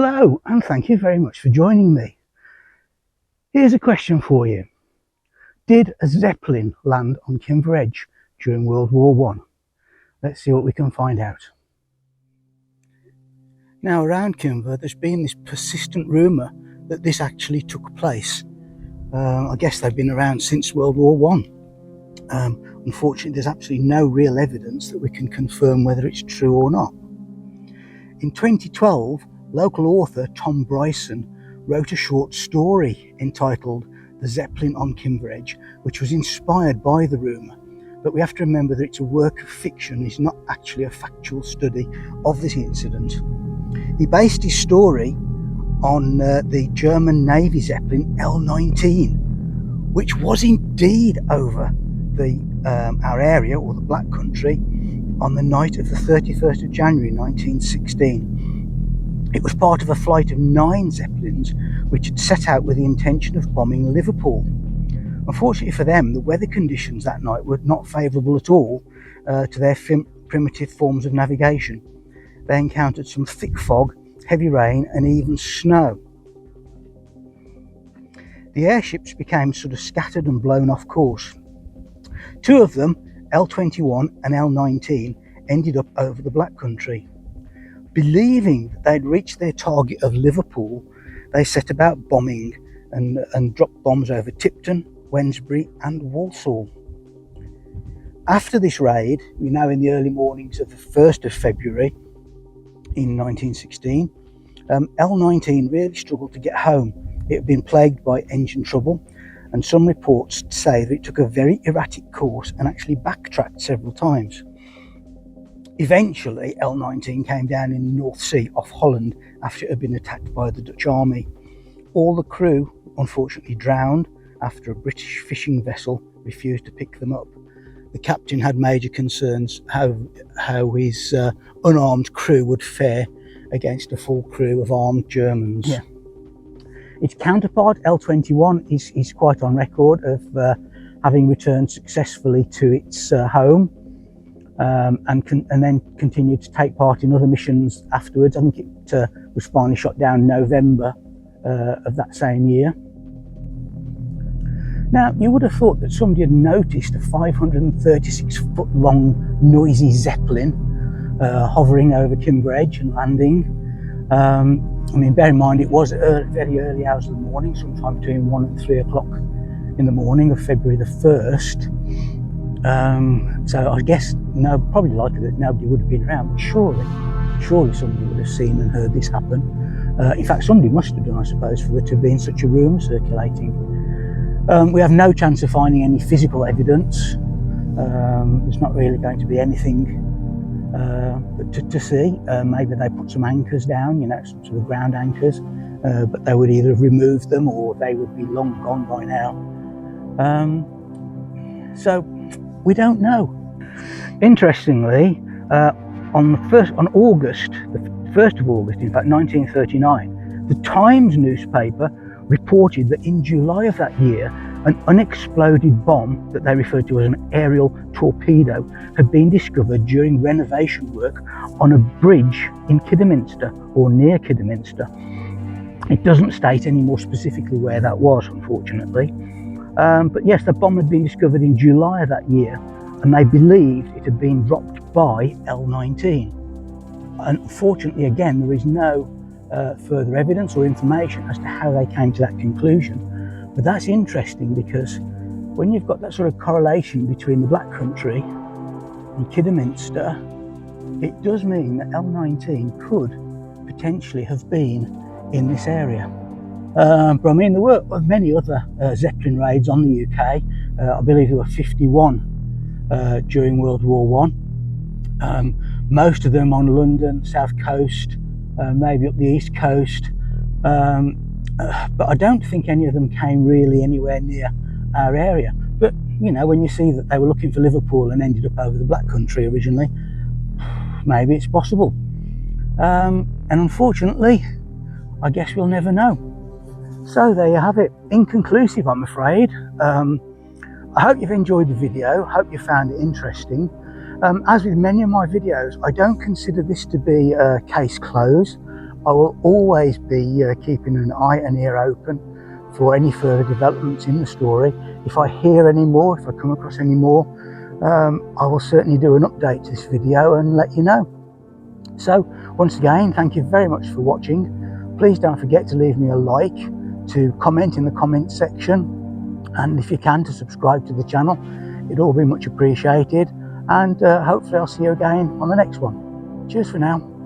Hello, and thank you very much for joining me. Here's a question for you. Did a Zeppelin land on Kinver Edge during World War I? Let's see what we can find out. Now, around Kinver, there's been this persistent rumour that this actually took place. I guess they've been around since World War I. Unfortunately, there's absolutely no real evidence that we can confirm whether it's true or not. In 2012, local author Tom Bryson wrote a short story entitled The Zeppelin on Kinver Edge, which was inspired by the rumour. But we have to remember that it's a work of fiction, it's not actually a factual study of this incident. He based his story on the German Navy Zeppelin L-19, which was indeed over our area, or the Black Country, on the night of the 31st of January 1916. It was part of a flight of 9 Zeppelins which had set out with the intention of bombing Liverpool. Unfortunately for them, the weather conditions that night were not favourable at all to their primitive forms of navigation. They encountered some thick fog, heavy rain and even snow. The airships became sort of scattered and blown off course. 2 of them, L-21 and L-19, ended up over the Black Country. Believing that they'd reached their target of Liverpool, they set about bombing and dropped bombs over Tipton, Wednesbury and Walsall. After this raid, we know in the early mornings of the 1st of February in 1916, L-19 really struggled to get home. It had been plagued by engine trouble, and some reports say that it took a very erratic course and actually backtracked several times. Eventually, L-19 came down in the North Sea off Holland after it had been attacked by the Dutch army. All the crew unfortunately drowned after a British fishing vessel refused to pick them up. The captain had major concerns how his unarmed crew would fare against a full crew of armed Germans. Yeah. Its counterpart, L-21, is quite on record of having returned successfully to its home. And then continued to take part in other missions afterwards. I think it was finally shot down in November of that same year. Now, you would have thought that somebody had noticed a 536-foot long noisy Zeppelin hovering over Kinver Edge and landing. I mean, bear in mind it was very early hours of the morning, sometime between 1 and 3 o'clock in the morning of February the 1st. So I guess probably likely that nobody would have been around, but surely somebody would have seen and heard this happen. In fact, somebody must have done, I suppose, for there to have been such a rumour circulating. We have no chance of finding any physical evidence. There's not really going to be anything to see. Maybe they put some anchors down, some sort of ground anchors, but they would either have removed them or they would be long gone by now. So we don't know. Interestingly, on August, the 1st of August, in fact, 1939, the Times newspaper reported that in July of that year, an unexploded bomb that they referred to as an aerial torpedo had been discovered during renovation work on a bridge in Kidderminster, or near Kidderminster. It doesn't state any more specifically where that was, unfortunately. But yes, the bomb had been discovered in July of that year, and they believed it had been dropped by L-19. Unfortunately, again, there is no further evidence or information as to how they came to that conclusion. But that's interesting, because when you've got that sort of correlation between the Black Country and Kidderminster, it does mean that L-19 could potentially have been in this area. But I mean, there were many other Zeppelin raids on the UK. I believe there were 51 during World War I. Most of them on London, South Coast, maybe up the East Coast. But I don't think any of them came really anywhere near our area. But, when you see that they were looking for Liverpool and ended up over the Black Country originally, maybe it's possible. And unfortunately, I guess we'll never know. So there you have it. Inconclusive, I'm afraid. I hope you've enjoyed the video. Hope you found it interesting. As with many of my videos, I don't consider this to be a case closed. I will always be keeping an eye and ear open for any further developments in the story. If I hear any more, if I come across any more, I will certainly do an update to this video and let you know. So once again, thank you very much for watching. Please don't forget to leave me a like, to comment in the comment section, and if you can, to subscribe to the channel. It'd all be much appreciated, and hopefully I'll see you again on the next one. Cheers for now.